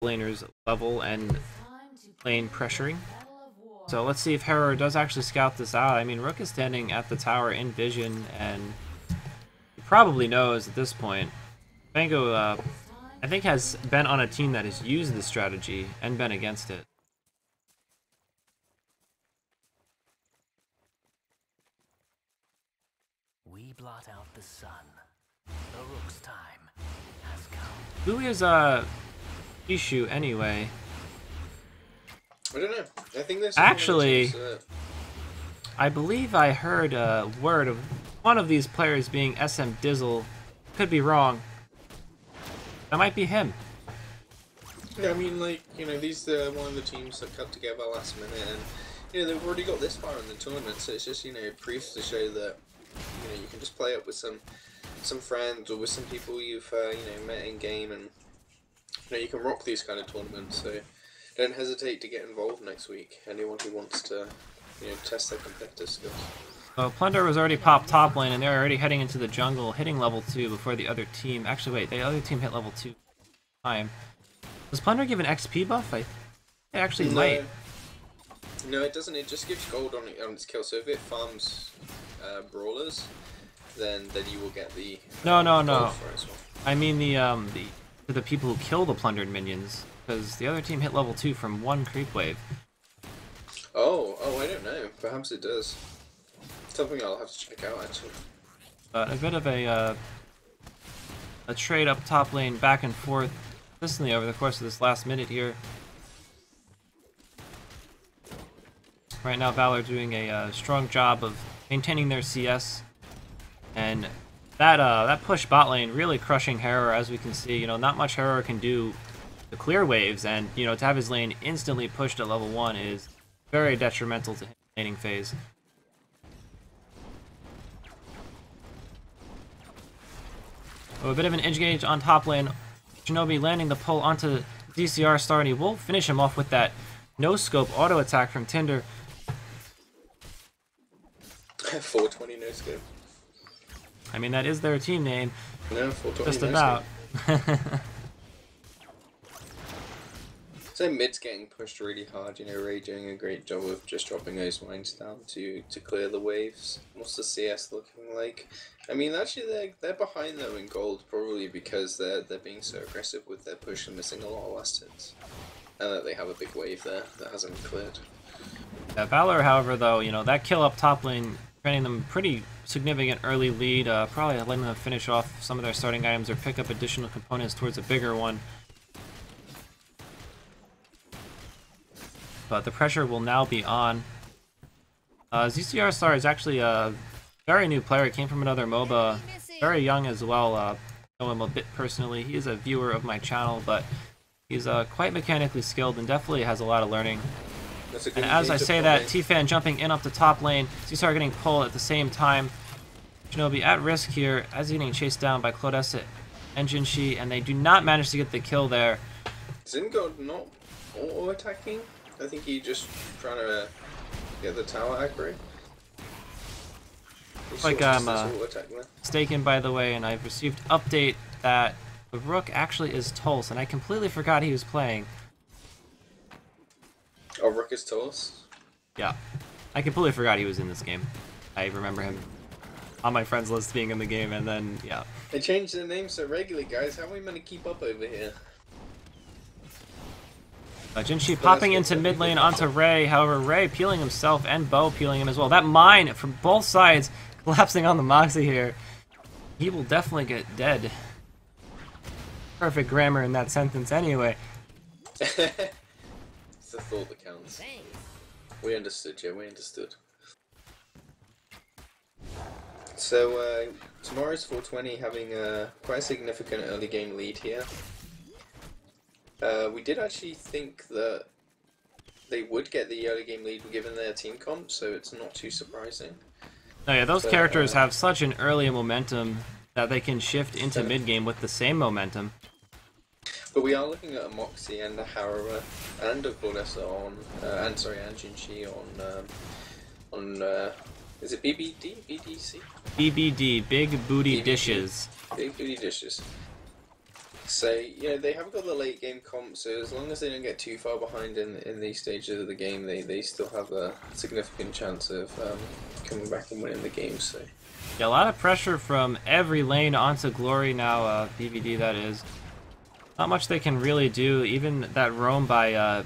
laner's level and lane pressuring. So let's see if Harrower does actually scout this out. I mean, Rook is standing at the tower in vision, and he probably knows at this point. Fango, I think, has been on a team that has used this strategy and been against it. We blot out the sun. The Rook's time has come. Who is Ishu anyway? I don't know. I think there's actually. I believe I heard a word of one of these players being SM Dizzle. Could be wrong. That might be him. Yeah, I mean, like, you know, these are one of the teams that cut together last minute, and you know they've already got this far in the tournament, so it's just, you know, proof to show that, you know, you can just play it with some friends or with some people you've you know, met in game, and you know you can rock these kind of tournaments. So don't hesitate to get involved next week. Anyone who wants to, you know, test their competitive skills. So Plunder was already popped top lane, and they're already heading into the jungle, hitting level 2 before the other team. Actually, wait, the other team hit level 2 time. Does Plunder give an XP buff? I think it actually might. No, it doesn't. It just gives gold on its kill. So if it farms brawlers, then you will get the no. For it as well. I mean the people who kill the plundered minions, because the other team hit level 2 from one creep wave. Oh, I don't know. Perhaps it does. Something I'll have to check out actually. A bit of a trade up top lane, back and forth, consistently over the course of this last minute here. Right now, Valor doing a strong job of maintaining their CS, and that push bot lane really crushing Harrower, as we can see. You know, not much Harrower can do to clear waves, and you know, to have his lane instantly pushed at level 1 is very detrimental to his laning phase. Oh, a bit of an edge gauge on top lane. Shinobi landing the pull onto DCR star, and he will finish him off with that no-scope auto attack from Tinder. 420 no scope. I mean, that is their team name. No, 420 Just no about. So mid's getting pushed really hard, you know, Ray doing a great job of just dropping those mines down to clear the waves. What's the CS looking like? I mean, actually they're behind though in gold, probably because they're being so aggressive with their push and missing a lot of last hits. And that they have a big wave there that hasn't been cleared. Yeah, Valor, however, though, you know, that kill up top lane, granting them pretty significant early lead, probably letting them finish off some of their starting items or pick up additional components towards a bigger one. But the pressure will now be on. ZCR Star is actually a very new player. He came from another MOBA, very young as well. Know him a bit personally. He is a viewer of my channel, but he's quite mechanically skilled and definitely has a lot of learning. And as I say that, T-Fan jumping in up the top lane, ZCR getting pulled at the same time. Shinobi at risk here as he's getting chased down by Claudessa and Jinshi, and they do not manage to get the kill there. Zingard not auto-attacking? I think he just trying to get the tower aggro. Like I'm mistaken, by the way, and I've received update that the Rook actually is Tulse, and I completely forgot he was playing. Oh, Rook is Tulse? Yeah. I completely forgot he was in this game. I remember him on my friends list being in the game, and then, yeah. They changed the name so regularly, guys. How are we meant to keep up over here? Jinshi popping into mid lane onto Ray, however Ray peeling himself and Bo peeling him as well. That mine from both sides collapsing on the Moxie here. He will definitely get dead. Perfect grammar in that sentence anyway. It's the thought that counts. We understood, Joe, we understood. So, tomorrow's 420 having a quite a significant early game lead here. We did actually think that they would get the early game lead given their team comp, so it's not too surprising. Oh yeah, those characters have such an early momentum that they can shift into mid game with the same momentum. But we are looking at a Moxie and a Harrower and a Claudessa on, and Jinshi on is it BBD? BDC? BBD, Big Booty BBD. Dishes. Big Booty Dishes. So, they haven't got the late game comp, so as long as they don't get too far behind in these stages of the game, they still have a significant chance of coming back and winning the game. So Yeah, a lot of pressure from every lane onto Glory now, BVD that is. Not much they can really do. Even that roam by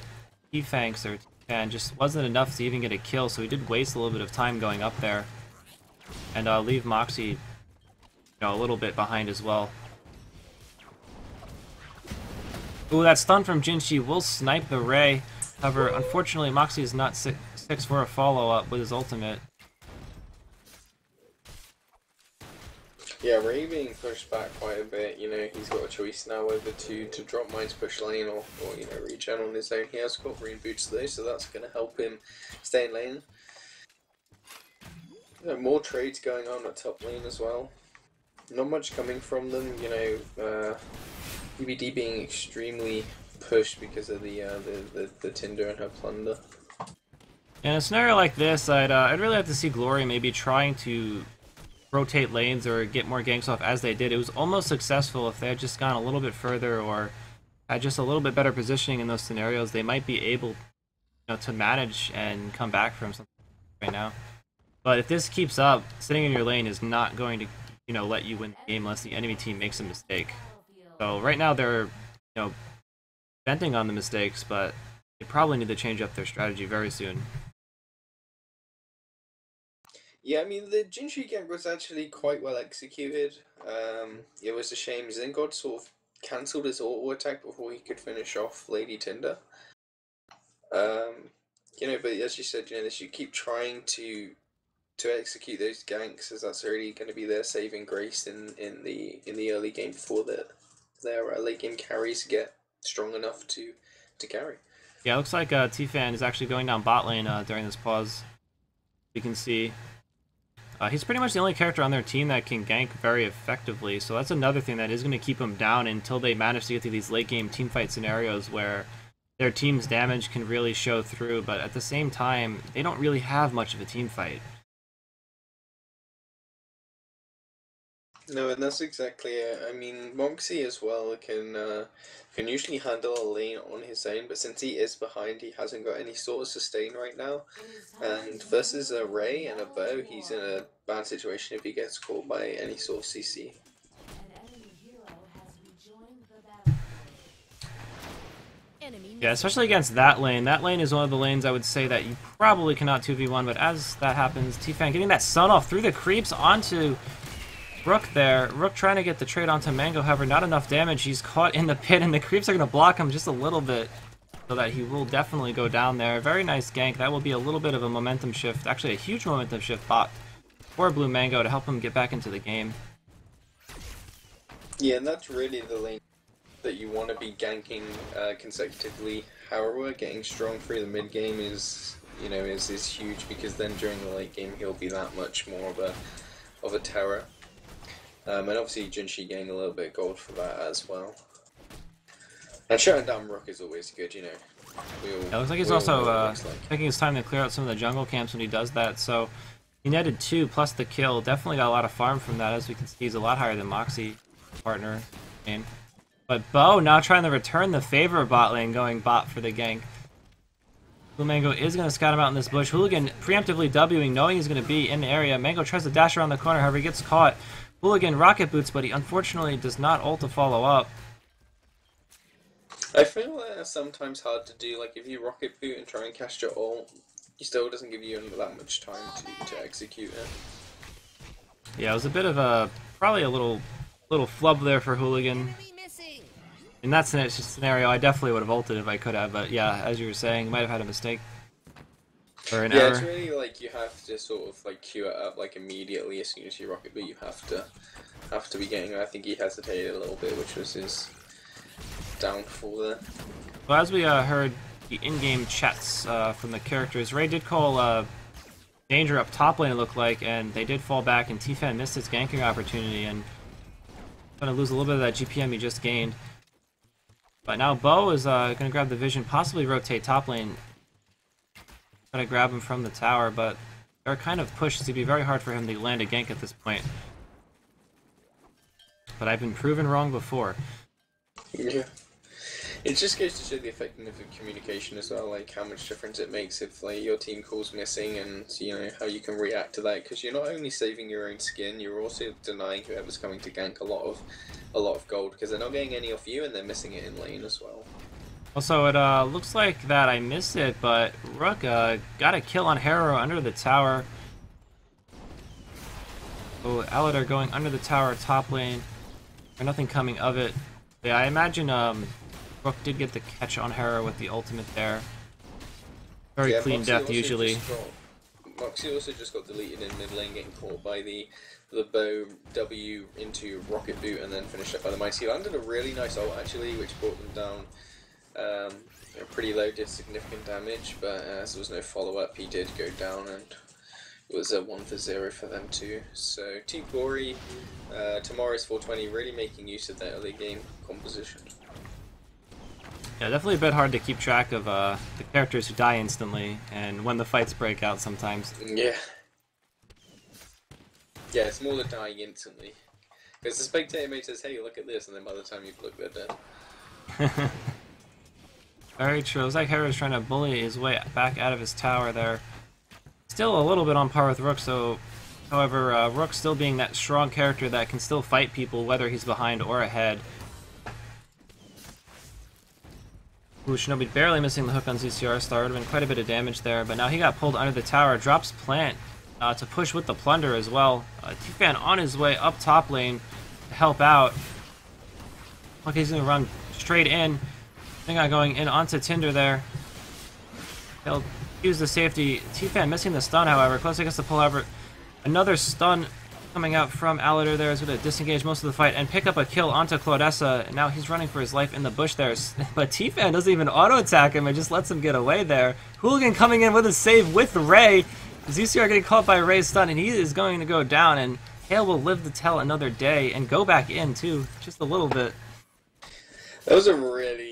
T-Fanks or T-Fan just wasn't enough to even get a kill, so he did waste a little bit of time going up there. And leave Moxie a little bit behind as well. Ooh, that stun from Jinshi will snipe the Ray. However, unfortunately, Moxie is not six for a follow-up with his ultimate. yeah, Ray being pushed back quite a bit. He's got a choice now whether to drop mine to push lane or regen on his own. He has got green boots though, so that's going to help him stay in lane. More trades going on at top lane as well. Not much coming from them. BBD being extremely pushed because of the Tinder and her plunder. In a scenario like this, I'd really have to see Glory maybe trying to rotate lanes or get more ganks off as they did. It was almost successful. If they had just gone a little bit further or had just a little bit better positioning in those scenarios, they might be able to manage and come back from something right now. But if this keeps up, sitting in your lane is not going to let you win the game unless the enemy team makes a mistake. So right now they're venting on the mistakes, but they probably need to change up their strategy very soon. Yeah, I mean, the Jinshi gank was actually quite well executed. It was a shame Zingod sort of cancelled his auto attack before he could finish off Lady Tinder. But as you said, they should keep trying to execute those ganks, as that's really going to be their saving grace in the early game before their late game carries get strong enough to carry. Yeah, it looks like T-Fan is actually going down bot lane during this pause. You can see he's pretty much the only character on their team that can gank very effectively, so that's another thing that is going to keep them down until they manage to get to these late game teamfight scenarios where their team's damage can really show through, but at the same time, they don't really have much of a team fight. No, and that's exactly it. I mean, Moxie as well can usually handle a lane on his own, but since he is behind, he hasn't got any sort of sustain right now. And versus a Ray and a Bow, he's in a bad situation if he gets caught by any sort of CC. Yeah, especially against that lane. That lane is one of the lanes I would say that you probably cannot 2v1, but as that happens, T-Fan getting that stun off through the creeps onto Rook there. Rook trying to get the trade onto Mango, however, not enough damage. He's caught in the pit, and the creeps are going to block him just a little bit, so that he will definitely go down there. Very nice gank. That will be a little bit of a momentum shift, actually a huge momentum shift bot for Blue Mango to help him get back into the game. Yeah, and that's really the lane that you want to be ganking consecutively. However, getting strong through the mid game is huge, because then during the late game he'll be that much more of a terror. And obviously Jinshi getting a little bit of gold for that as well. And shutting down Rook is always good, It looks like he's also taking his time to clear out some of the jungle camps when he does that, so he netted 2 plus the kill. Definitely got a lot of farm from that. As we can see, he's a lot higher than Moxie partner. But Bo now trying to return the favor bot lane, going bot for the gank. Blue Mango is going to scout him out in this bush. Hooligan preemptively Wing, knowing he's going to be in the area. Mango tries to dash around the corner, however he gets caught. Hooligan rocket boots, but he unfortunately does not ult to follow up. I feel that it's sometimes hard to do. Like, if you rocket boot and try and cast your ult, he still doesn't give you that much time to execute it. Yeah, it was a bit of a probably a little flub there for Hooligan. In that scenario, I definitely would have ulted if I could have, but yeah, as you were saying, might have had a mistake. Or an error. It's really like you have to sort of like queue it up like immediately as soon as you rocket boot. You have to be getting it. I think he hesitated a little bit, which was his downfall there. Well, as we heard the in-game chats from the characters, Ray did call danger up top lane, it looked like, and they did fall back, and T-Fan missed his ganking opportunity and going to lose a little bit of that GPM he just gained. But now Bo is going to grab the vision, possibly rotate top lane. Going to grab him from the tower, but they're kind of pushed. It's going to be very hard for him to land a gank at this point. But I've been proven wrong before. Yeah. It just goes to show the effectiveness of communication as well, like how much difference it makes if like your team calls missing, and you know how you can react to that. Because you're not only saving your own skin, you're also denying whoever's coming to gank a lot of gold, because they're not getting any off you and they're missing it in lane as well. Also, it looks like that I missed it, but Rook got a kill on Harrow under the tower. Oh, Aladar going under the tower top lane. Or nothing coming of it. Yeah, I imagine Rook did get the catch on Harrow with the ultimate there. Very clean Moxie death usually. Moxie also just got deleted in mid lane, getting caught by the bow W into rocket boot and then finished up by the mice. He landed a really nice ult actually, which brought them down pretty low, did significant damage, but as there was no follow up, he did go down, and it was a 1-0 for them too. So Team Glory, tomorrow's 420, really making use of their early game composition. Yeah, definitely a bit hard to keep track of the characters who die instantly and when the fights break out sometimes. Yeah. Yeah, it's more the dying instantly. Because the spectator mate says, hey, look at this, and then by the time you look, they're dead. Very true. It was like Harrow's trying to bully his way back out of his tower there. Still a little bit on par with Rook, so however, Rook still being that strong character that can still fight people whether he's behind or ahead. Ooh, Shinobi barely missing the hook on ZCR Star. Would have been quite a bit of damage there, but now he got pulled under the tower. Drops plant to push with the plunder as well. T-Fan on his way up top lane to help out. Okay, he's gonna run straight in. Thing going in onto Tinder there. He'll use the safety. T-Fan missing the stun, however. Close against the pull, however. Another stun coming out from Aladar there is going to disengage most of the fight and pick up a kill onto Claudessa. And now he's running for his life in the bush there. But T-Fan doesn't even auto-attack him and just lets him get away there. Hooligan coming in with a save with Ray. ZCR getting caught by Ray's stun, and he is going to go down. And Hale will live to tell another day and go back in, too. Just a little bit. That was a really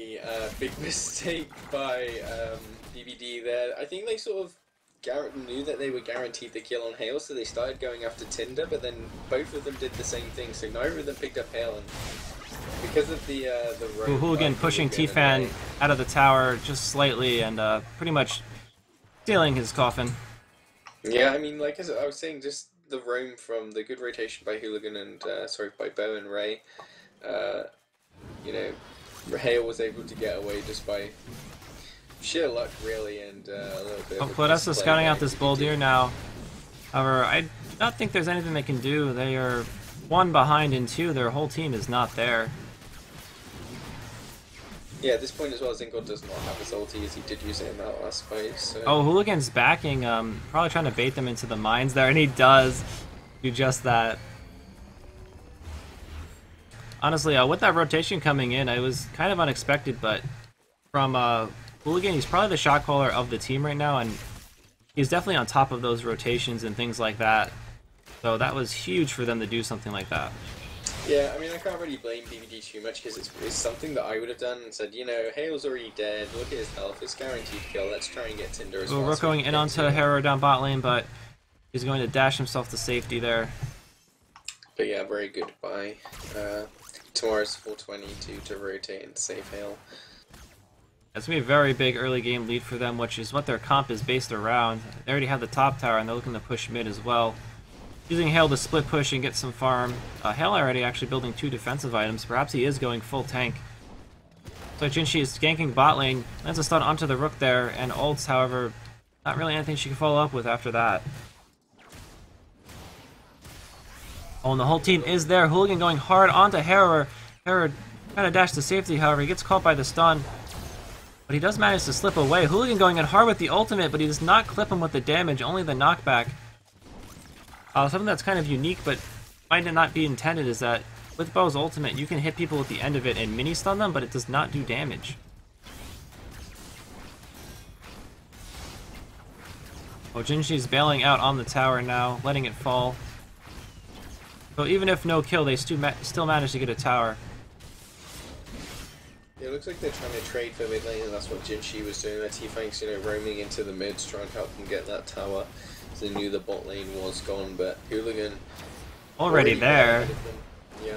big mistake by BBD there. I think they sort of knew that they were guaranteed the kill on Hale, so they started going after Tinder, but then both of them did the same thing, so neither of them picked up Hale, and because of the road... Hooligan pushing T-Fan out of the tower just slightly and pretty much stealing his coffin. Yeah, I mean, like as I was saying, just the roam from the good rotation by Hooligan and, by Bo and Ray, you know, Hale was able to get away just by sheer luck, really, and a little bit. Claudessa scouting out this Boldir now. However, I do not think there's anything they can do. They are 1 behind and 2. Their whole team is not there. Yeah, at this point as well, Zingod does not have his ulti, as he did use it in that last fight. So. Oh, Hooligan's backing, probably trying to bait them into the mines there, and he does do just that. Honestly, with that rotation coming in, it was kind of unexpected, but from Hooligan, he's probably the shot caller of the team right now, and he's definitely on top of those rotations and things like that. So that was huge for them to do something like that. Yeah, I mean, I can't really blame BBD too much, because it's something that I would have done and said, you know, Hale's already dead, look at his health, it's guaranteed kill, let's try and get Tinder as well. We're going in onto Harrow down bot lane, but he's going to dash himself to safety there. But yeah, very good buy. Tomorrow's 420 to rotate and save Hale. That's going to be a very big early game lead for them, which is what their comp is based around. They already have the top tower, and they're looking to push mid as well. Using Hale to split push and get some farm. Hale already actually building 2 defensive items. Perhaps he is going full tank. So Jinshi is ganking bot lane. Lands a stun onto the Rook there, and ults, however, not really anything she can follow up with after that. Oh, and the whole team is there. Hooligan going hard onto Harrow. Harrow trying to dash to safety, however, he gets caught by the stun. But he does manage to slip away. Hooligan going in hard with the ultimate, but he does not clip him with the damage, only the knockback. Something that's kind of unique, but might not be intended, is that with Bo's ultimate, you can hit people at the end of it and mini-stun them, but it does not do damage. Oh, Jinshi's bailing out on the tower now, letting it fall. So even if no kill, they still manage to get a tower. Yeah, it looks like they're trying to trade for mid lane, and that's what Jinshi was doing. T-Fank's, you know, roaming into the mids, trying to help them get that tower. So they knew the bot lane was gone, but Hooligan already there. Yeah.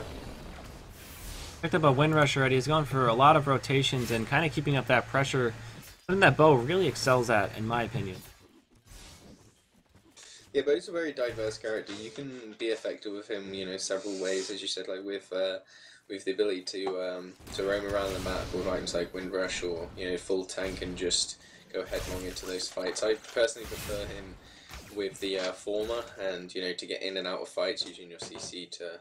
Picked up a wind rush already. He's going for a lot of rotations and kind of keeping up that pressure. Something that Bo really excels at, in my opinion. Yeah, Bo's a very diverse character. You can be effective with him, you know, several ways, as you said, like with the ability to roam around the map with items like Windrush or, you know, full tank and just go headlong into those fights. I personally prefer him with the former, and, you know, to get in and out of fights using your CC to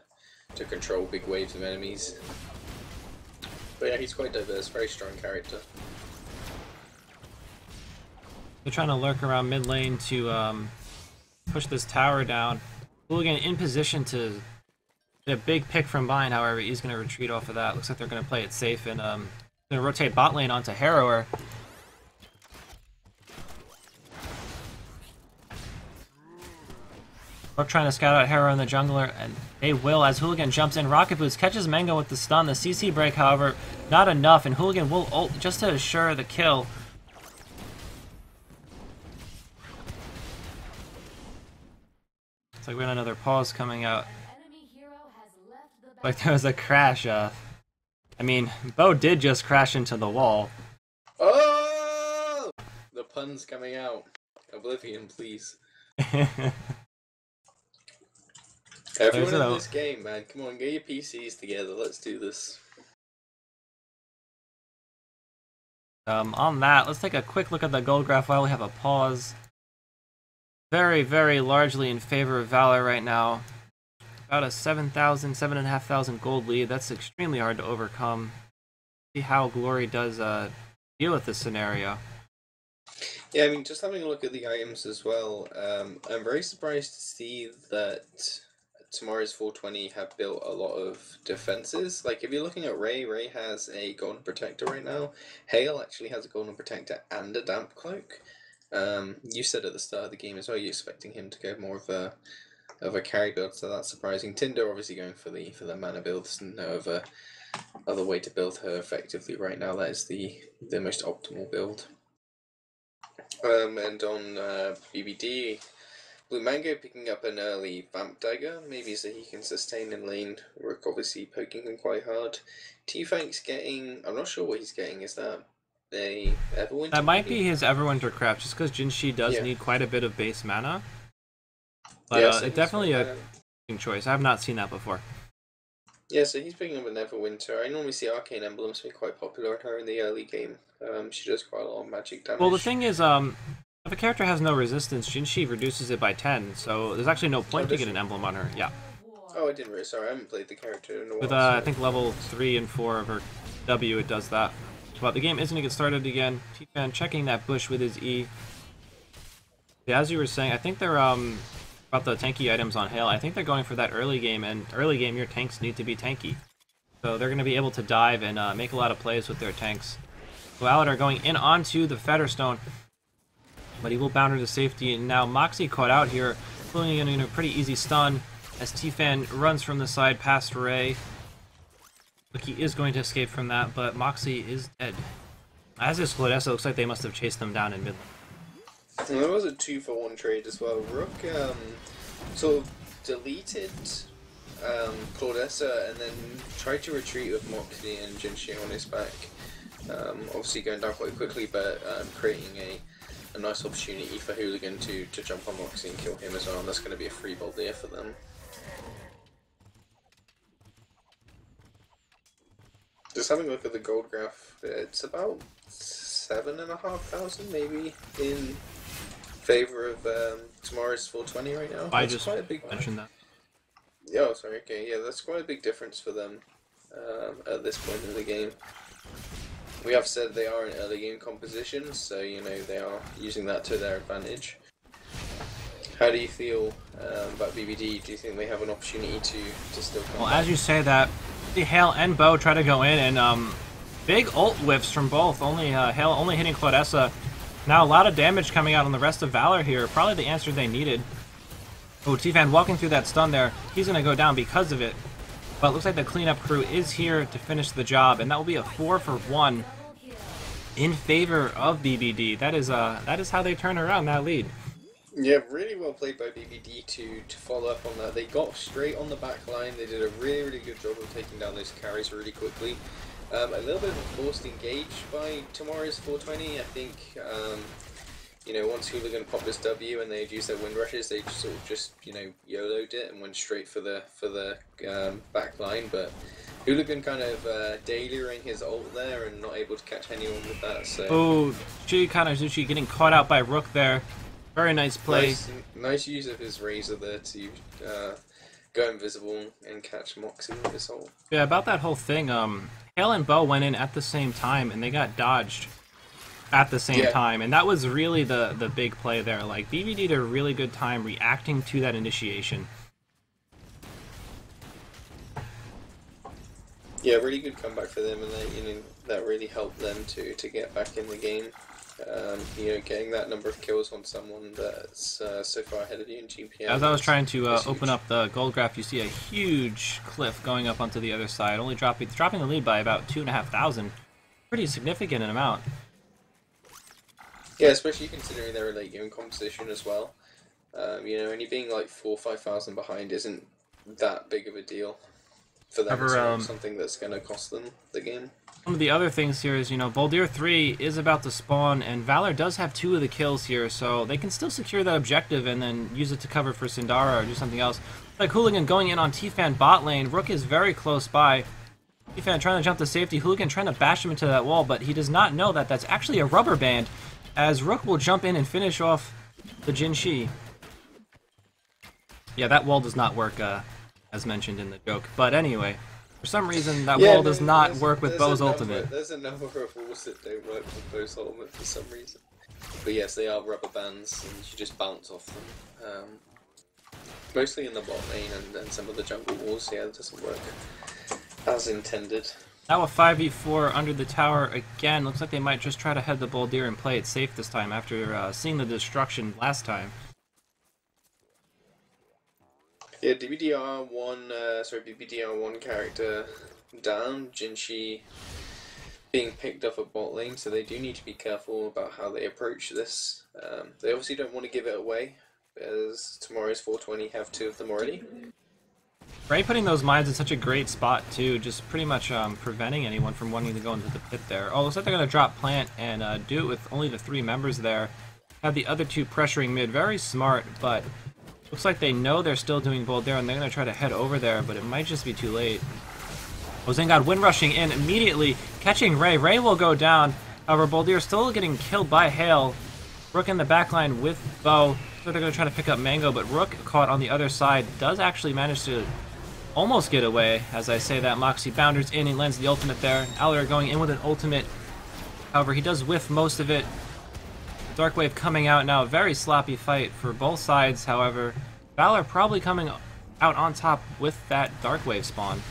control big waves of enemies. But yeah, he's quite diverse, very strong character. They're trying to lurk around mid lane to push this tower down. Hooligan in position to get a big pick from behind, however, he's going to retreat off of that. Looks like they're going to play it safe and going to rotate bot lane onto Harrower. We're trying to scout out Harrower and the jungler, and they will as Hooligan jumps in. Rocket Boost catches Mango with the stun. The CC break, however, not enough, and Hooligan will ult just to assure the kill. It's like we had another pause coming out. Like there was a crash. I mean, Bo did just crash into the wall. Oh! The pun's coming out. Oblivion, please. Everyone in this game, man. Come on, get your PCs together. Let's do this. On that, let's take a quick look at the gold graph while we have a pause. Very, very largely in favor of Valor right now. About a 7,000, 7,500 gold lead. That's extremely hard to overcome. See how Glory does deal with this scenario. Yeah, I mean, just having a look at the items as well, I'm very surprised to see that tomorrow's 420 have built a lot of defenses. Like, if you're looking at Ray has a golden protector right now. Hale actually has a golden protector and a damp cloak. You said at the start of the game as well, you're expecting him to go more of a carry build, so that's surprising. Tinder obviously going for the mana build. There's no other way to build her effectively right now. That is the most optimal build. And on BBD, Blue Mango picking up an early Vamp Dagger, maybe so he can sustain in lane. Rook obviously poking him quite hard. T-Fank's getting, I'm not sure what he's getting, is that a Everwinter? That might be his Everwinter craft, just because Jinshi does need quite a bit of base mana. But yeah, so it's definitely a choice. I have not seen that before. Yeah, so he's picking up an Everwinter. I normally see Arcane Emblems be quite popular on her in the early game. She does quite a lot of magic damage. Well, the thing is, if a character has no resistance, Jinshi reduces it by 10. So there's actually no point to get an emblem on her. Yeah. Oh, I didn't really. Sorry, I haven't played the character in a while. With I think level 3 and 4 of her W, it does that. But the game is going to get started again. T-Fan checking that bush with his E. Yeah, as you were saying, I think they're about the tanky items on Hale. I think they're going for that early game, and early game your tanks need to be tanky. So they're going to be able to dive and make a lot of plays with their tanks. So Aladar going in onto the Fetterstone, but he will bound her to safety. And now Moxie caught out here, pulling in a pretty easy stun as T-Fan runs from the side past Ray. Look, he is going to escape from that, but Moxie is dead. As is Claudessa, looks like they must have chased them down in mid. And there was a 2-for-1 trade as well. Rook sort of deleted Claudessa and then tried to retreat with Moxie and Jinshi on his back. Obviously going down quite quickly, but creating a nice opportunity for Hooligan to jump on Moxie and kill him as well, and that's going to be a free bolt there for them. Just having a look at the gold graph, it's about 7,500 maybe in favor of tomorrow's 420 right now. I just mentioned that. Yeah, oh, sorry, okay, yeah, that's quite a big difference for them at this point in the game. We have said they are in early game composition, so, you know, they are using that to their advantage. How do you feel about BBD? Do you think they have an opportunity to still come Well, back? as you say that, the Hale and Bo try to go in, and big ult whiffs from both. Only Hale only hitting Claudessa. Now a lot of damage coming out on the rest of Valor here. Probably the answer they needed. Oh, T-Fan walking through that stun there. He's going to go down because of it. But it looks like the cleanup crew is here to finish the job, and that will be a 4-for-1 in favor of BBD. That is how they turn around that lead. Yeah, really well played by BBD to follow up on that. They got straight on the back line. They did a really good job of taking down those carries really quickly. A little bit of a forced engage by tomorrow's 420. I think, once Hooligan popped this W and they'd used their wind rushes, they sort of just, YOLO'd it and went straight for the back line. But Hooligan kind of dailying his ult there and not able to catch anyone with that. So. Oh, Kanazuchi getting caught out by Rook there. Very nice play. Nice use of his Razor there to go invisible and catch Moxie with his ult. Yeah, about that whole thing, Hale and Bo went in at the same time, and they got dodged at the same time, and that was really the big play there. Like, BBD did a really good time reacting to that initiation. Yeah, really good comeback for them, and that really helped them to get back in the game. Getting that number of kills on someone that's so far ahead of you in GPM. As I was trying to open up the gold graph, you see a huge cliff going up onto the other side, only dropping the lead by about 2,500. Pretty significant an amount. Yeah, especially considering their late game composition as well. Only being like 4,000 or 5,000 behind isn't that big of a deal for them. It's something that's going to cost them the game. One of the other things here is, Voldir 3 is about to spawn, and Valor does have 2 of the kills here, so they can still secure that objective and then use it to cover for Sindara or do something else. Like Hooligan going in on T-Fan bot lane. Rook is very close by. T-Fan trying to jump to safety. Hooligan trying to bash him into that wall, but he does not know that that's actually a rubber band, as Rook will jump in and finish off the Jin Shi. Yeah, that wall does not work, as mentioned in the joke. But anyway, for some reason, that wall does not work with Bo's ultimate. There's a number of walls that don't work with Bo's ultimate for some reason. But yes, they are rubber bands, and you just bounce off them. Mostly in the bot lane and some of the jungle walls, yeah, it doesn't work as intended. Now a 5v4 under the tower again. Looks like they might just try to head the Boldir and play it safe this time after seeing the destruction last time. Yeah, BBDR1 character down, Jinshi being picked up at bot lane, so they do need to be careful about how they approach this. They obviously don't want to give it away, as tomorrow's 420 have 2 of them already. Ray putting those mines in such a great spot too, just pretty much preventing anyone from wanting to go into the pit there. Oh, looks like they're going to drop plant and do it with only the 3 members there. Have the other 2 pressuring mid. Very smart, but looks like they know they're still doing bold there, and they're going to try to head over there, but it might just be too late. Ozengad wind rushing in immediately, catching Ray. Ray will go down. However, Boldir still getting killed by Hale. Rook in the backline with Bo. So they're going to try to pick up Mango, but Rook, caught on the other side, does actually manage to almost get away. As I say that, Moxie bounders in, he lands the ultimate there. Aller going in with an ultimate. However, he does whiff most of it. Dark Wave coming out now. Very sloppy fight for both sides, however. Valor probably coming out on top with that Dark Wave spawn.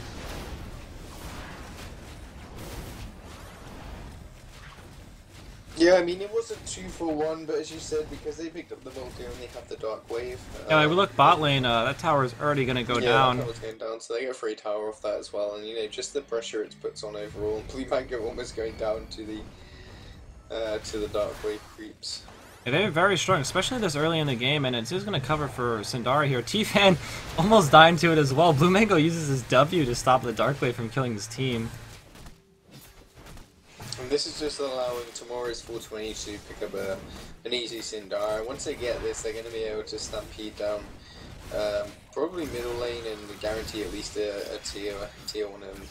Yeah, I mean, it was a 2-for-1, but as you said, because they picked up the Voltaire and they have the Dark Wave. Yeah, like we look bot lane, that tower is already going to go down. Yeah, that tower's going down, so they get a free tower off that as well. And, just the pressure it puts on overall. And Blue Mango almost going down to the Dark Wave creeps. Yeah, they're very strong, especially this early in the game, and it's just going to cover for Sindara here. T-Fan almost dying to it as well. Blue Mango uses his W to stop the Dark Wave from killing his team. And this is just allowing tomorrow's 420 to pick up an easy Sindara. Once they get this, they're going to be able to stampede down probably middle lane and guarantee at least a tier 1 and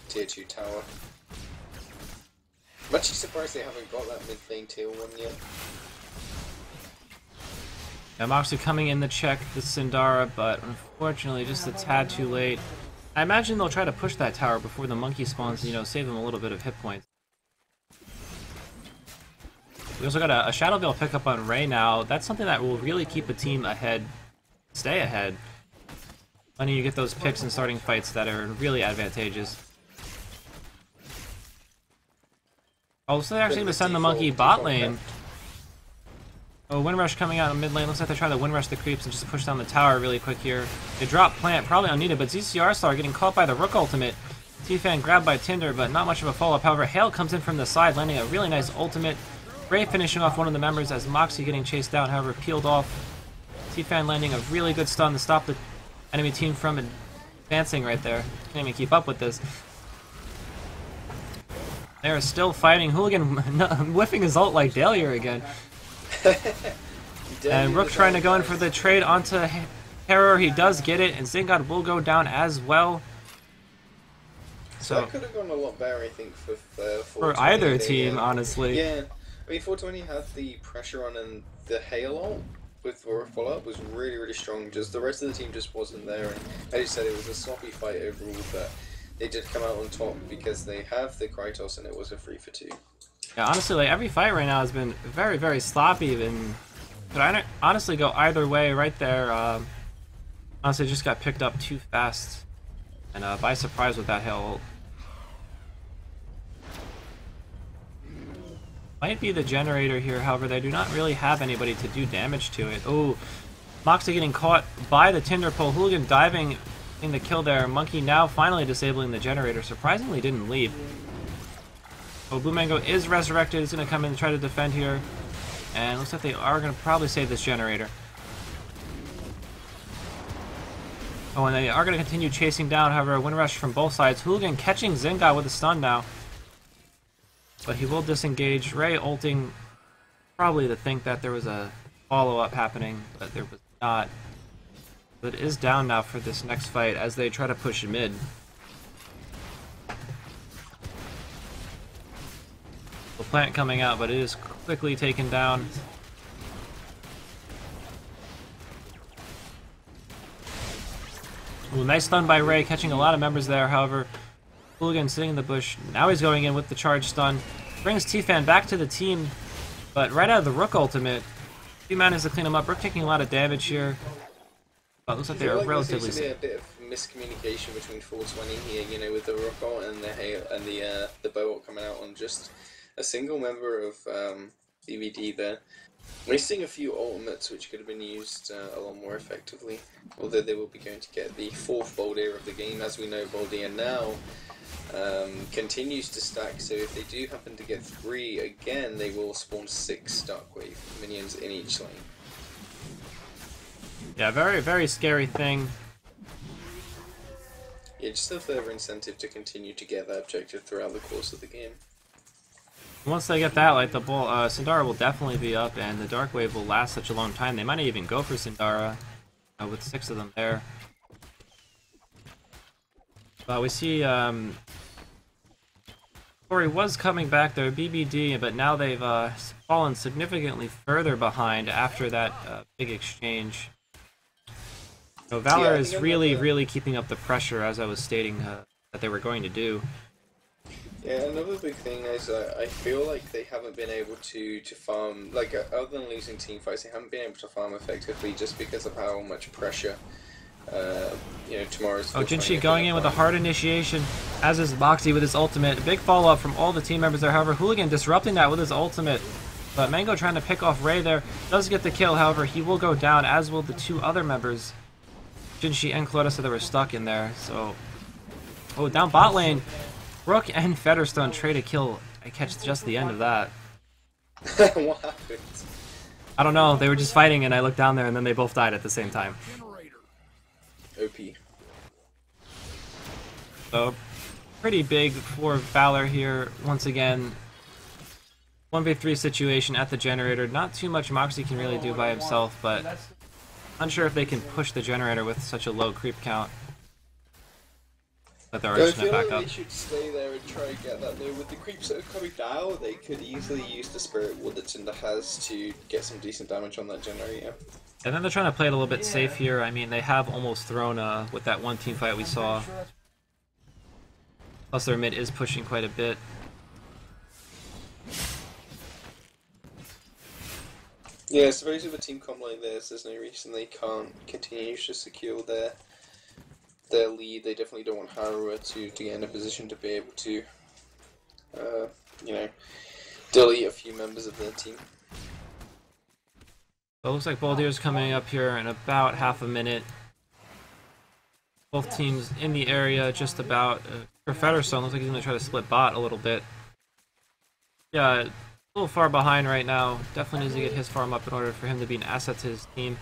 tier 2 tower. I'm actually surprised they haven't got that mid lane tier 1 yet. Yeah, Moxie coming in to check the Sindara, but unfortunately just a tad too late. I imagine they'll try to push that tower before the monkey spawns, save them a little bit of hit points. We also got a Shadow Veil pickup on Ray now. That's something that will really keep a team ahead, stay ahead. Letting you get those picks in starting fights that are really advantageous. Oh, so they're actually going to send the monkey bot lane. Oh, Windrush coming out in mid lane. Looks like they're trying to Windrush the creeps and just push down the tower really quick here. They drop plant, probably unneeded, but ZCR Star getting caught by the Rook ultimate. T-Fan grabbed by Tinder, but not much of a follow-up. However, Hale comes in from the side, landing a really nice ultimate. Ray finishing off one of the members as Moxie getting chased down, however, peeled off T-Fan landing a really good stun to stop the enemy team from advancing right there. Can't even keep up with this. They're still fighting. Hooligan whiffing his ult like Dahlia again. And Rook trying to go in for the trade onto Terror. He does get it, and Zingod will go down as well. So that could have gone a lot better, I think, for either team, honestly. Yeah, I mean, 420 had the pressure on, and the hail ult with follow-up was really, really strong. Just the rest of the team just wasn't there, and as you said, it was a sloppy fight overall, but they did come out on top because they have the Krytos, and it was a 3-for-2. Yeah, honestly, like every fight right now has been very, very sloppy, and could honestly go either way right there. Honestly, just got picked up too fast, and by surprise with that hail ult. Might be the generator here, however, they do not really have anybody to do damage to it. Oh, Moxie getting caught by the Tinder pole. Hooligan diving in the kill there. Monkey now finally disabling the generator. Surprisingly didn't leave. Oh, Blue Mango is resurrected. He's going to come in and try to defend here. And looks like they are going to probably save this generator. Oh, and they are going to continue chasing down, however, a win rush from both sides. Hooligan catching Zinga with a stun now. But he will disengage. Ray ulting probably to think that there was a follow-up happening, but there was not. But it is down now for this next fight as they try to push mid. The plant coming out, but it is quickly taken down. Ooh, nice stun by Ray, catching a lot of members there, however. Hooligan sitting in the bush. Now he's going in with the charge stun. Brings T-Fan back to the team, but right out of the Rook ultimate, he managed to clean him up. Rook taking a lot of damage here. But looks like they are relatively safe. A bit of miscommunication between 420 here, you know, with the Rook ult and the bow ult coming out on just a single member of DVD there. We're seeing a few ultimates which could have been used a lot more effectively, although they will be going to get the 4th Boldir of the game. As we know, Boldir now continues to stack, so if they do happen to get 3 again, they will spawn 6 Darkwave minions in each lane. Yeah, very, very scary thing. Yeah, just a further incentive to continue to get that objective throughout the course of the game. Once they get that, like the ball, Syndara will definitely be up, and the Dark Wave will last such a long time. They might even go for Syndara with 6 of them there. We see Corey was coming back there, BBD, but now they've fallen significantly further behind after that big exchange. So Valor is really keeping up the pressure, as I was stating that they were going to do. Yeah, another big thing is I feel like they haven't been able to farm, like other than losing team fights, they haven't been able to farm effectively just because of how much pressure, you know, tomorrow's... Oh, Jinshi going in with a hard initiation, as is Moxie with his ultimate. A big follow-up from all the team members there, however, Hooligan disrupting that with his ultimate. But Mango trying to pick off Ray there, does get the kill, however, he will go down, as will the 2 other members. Jinshi and Clota, so they were stuck in there, so... Oh, down bot lane. Rook and Featherstone trade a kill. I catch just the end of that. What happened? I don't know, they were just fighting and I looked down there and then they both died at the same time. OP. So, pretty big for Valor here. Once again, 1v3 situation at the generator. Not too much Moxie can really do by himself, but unsure if they can push the generator with such a low creep count. But they're I just feel back like up. they should stay there and try and get that though. With the creeps that are coming down, they could easily use the Spirit Ward that Tinder has to get some decent damage on that generator. And then they're trying to play it a little bit safe here. I mean, they have almost thrown with that one team fight we saw. Plus their mid is pushing quite a bit. Yeah, I suppose with a team comp like this, there's no reason they can't continue to secure their lead. They definitely don't want Harua to get in a position to be able to, you know, delete a few members of their team. So it looks like Boldir's coming up here in about half a minute. Both teams in the area, just about. For Featherstone, looks like he's going to try to split bot a little bit. Yeah, a little far behind right now. Definitely needs to get his farm up in order for him to be an asset to his team.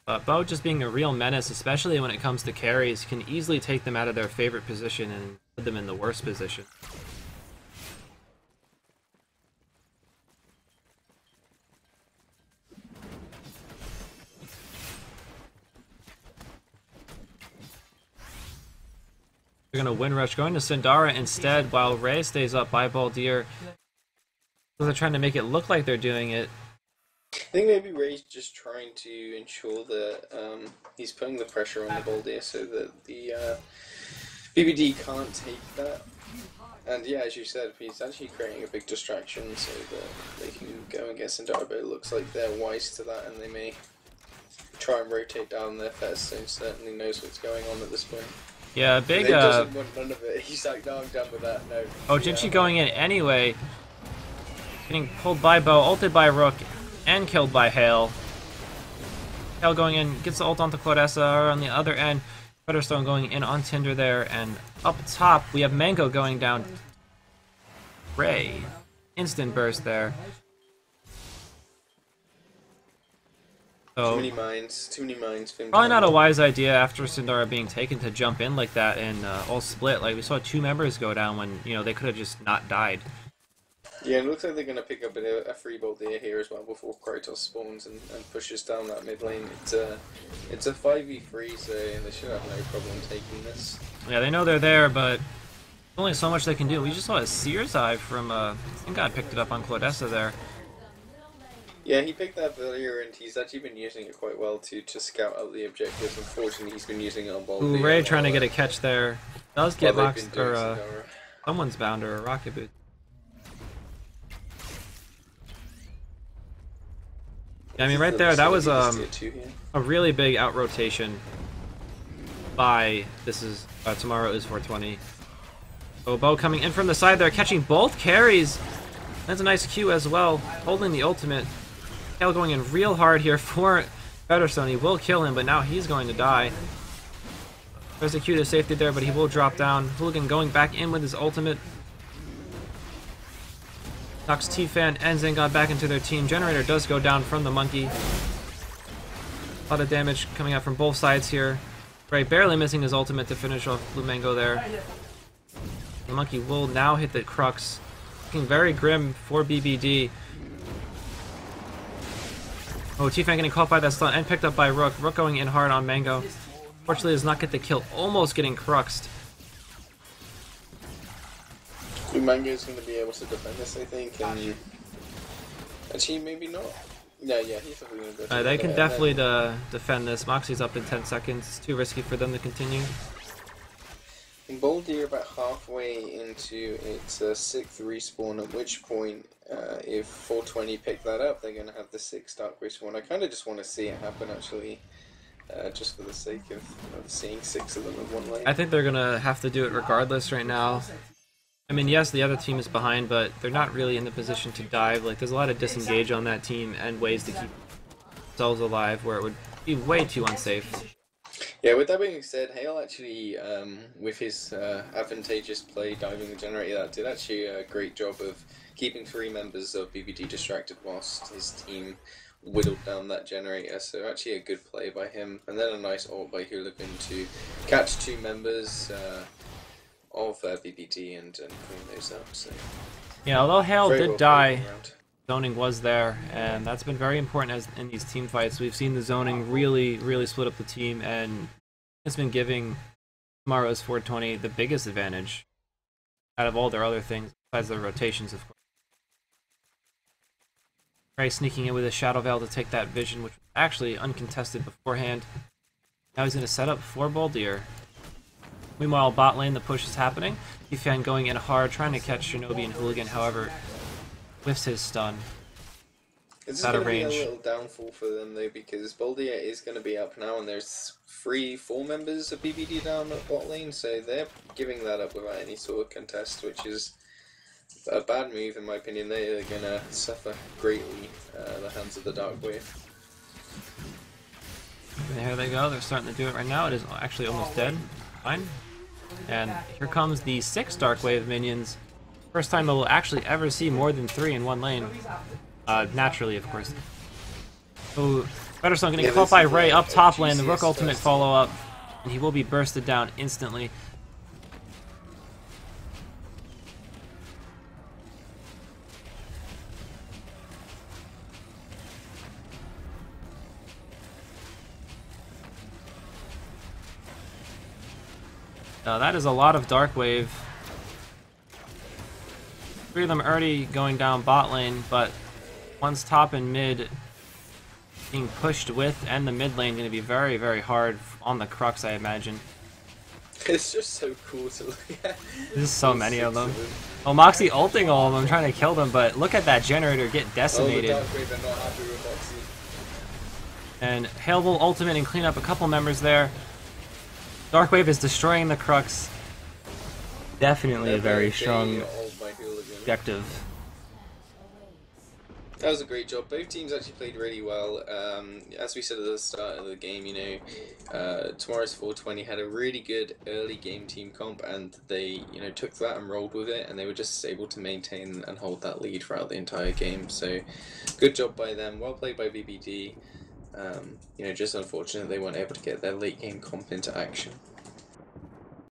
Bo just being a real menace, especially when it comes to carries, can easily take them out of their favorite position and put them in the worst position. They're gonna win rush, going to Sindara instead, while Ray stays up by Baldir. They're trying to make it look like they're doing it. I think maybe Ray's just trying to ensure that he's putting the pressure on the Baldir so that the BBD can't take that. And yeah, as you said, he's actually creating a big distraction so that they can go and get Sindara, but it looks like they're wise to that and they may try and rotate down their Fez, so he certainly knows what's going on at this point. Yeah, big. He doesn't want none of it. He's like, no, I'm done with that. No. Oh, Jinchi going in anyway. Getting pulled by Bo, ulted by Rook, and killed by Hale. Hale going in, gets the ult onto Claudessa. On the other end, Featherstone going in on Tinder there, and up top we have Mango going down. Ray, instant burst there. So, too many mines for him. Probably not a wise idea after Sindara being taken to jump in like that and all split. Like we saw 2 members go down when they could have just not died. Yeah, it looks like they're going to pick up a free Baldir here as well before Kratos spawns and pushes down that mid lane. It's a 5v3, so they should have no problem taking this. Yeah, they know they're there, but only so much they can do. We just saw a Seer's Eye from God picked it up on Claudessa there. Yeah, he picked that earlier, and he's actually been using it quite well to scout out the objectives. Unfortunately, he's been using it on Baldir. Ooh, Ray trying to get a catch there. Does get well, boxed, or someone's bound, or a rocket boot. Yeah, I mean, right there, that was a really big out rotation by tomorrow is 420. Oh, Bo coming in from the side there, catching both carries. That's a nice Q as well, holding the ultimate. Hale going in real hard here for Featherstone. He will kill him, but now he's going to die. There's a Q to safety there, but he will drop down. Hooligan going back in with his ultimate. Knocks T-Fan and Zengon back into their team. Generator does go down from the monkey. A lot of damage coming out from both sides here. Ray barely missing his ultimate to finish off Blue Mango there. The monkey will now hit the Crux. Looking very grim for BBD. Oh, T-Fan getting caught by that stun and picked up by Rook. Rook going in hard on Mango. Fortunately does not get the kill, almost getting cruxed. Mango's going to be able to defend this, I think, and actually maybe not. Yeah, he's definitely going to go. They can definitely defend this. Moxie's up in 10 seconds. It's too risky for them to continue. Baldir about halfway into its 6th respawn, at which point, if 420 pick that up, they're going to have the 6th Dark respawn. I kind of just want to see it happen, actually, just for the sake of seeing 6 of them in one lane. I think they're going to have to do it regardless right now. I mean, yes, the other team is behind, but they're not really in the position to dive. Like, there's a lot of disengage on that team and ways to keep themselves alive where it would be way too unsafe. Yeah, with that being said, Hale actually, with his advantageous play diving the generator, that did actually a great job of keeping 3 members of BBD distracted whilst his team whittled down that generator. So actually a good play by him. And then a nice ult by Hooligan to catch 2 members of BBD and clean those up. So yeah, although Hale did die, zoning was there, and that's been very important as in these team fights. We've seen the zoning really split up the team, and it's been giving tomorrow's 420 the biggest advantage out of all their other things, besides their rotations, of course. Ray sneaking in with a Shadow Veil to take that vision, which was actually uncontested beforehand. Now he's going to set up for Baldir. Meanwhile, bot lane, the push is happening. T-Fan going in hard, trying to catch Shinobi and Hooligan, however, whiffs his stun. It's going to be a little downfall for them, though, because Baldir is going to be up now, and there's 3-4 members of BBD down at bot lane, so they're giving that up without any sort of contest, which is a bad move, in my opinion. They are going to suffer greatly at the hands of the Dark Wave. And here they go, they're starting to do it right now. It is actually almost dead. Fine. And here comes the 6 Dark Wave minions. First time we'll actually ever see more than 3 in one lane. Naturally, of course. So Redstone getting Yeah, caught this by is Ray a up top lane. The GCS Rook ultimate first. follow up, and he will be bursted down instantly. That is a lot of Dark Wave. 3 of them already going down bot lane, but one's top and mid being pushed with, and the mid lane going to be very, very hard on the Crux, I imagine. It's just so cool to look at. There's so many of them. 6 Oh, Moxie ulting all of them, trying to kill them, but look at that generator get Oh, the decimated. Dark Wave are not happy with Moxie. And Hail will ultimate and clean up a couple members there. Darkwave is destroying the Crux. Definitely a very strong objective. That was a great job. Both teams actually played really well. As we said at the start of the game, Tomorrow's 420 had a really good early game team comp, and they, took that and rolled with it, and they were just able to maintain and hold that lead throughout the entire game. So, good job by them. Well played by VBD. Just unfortunate they weren't able to get their late game comp into action.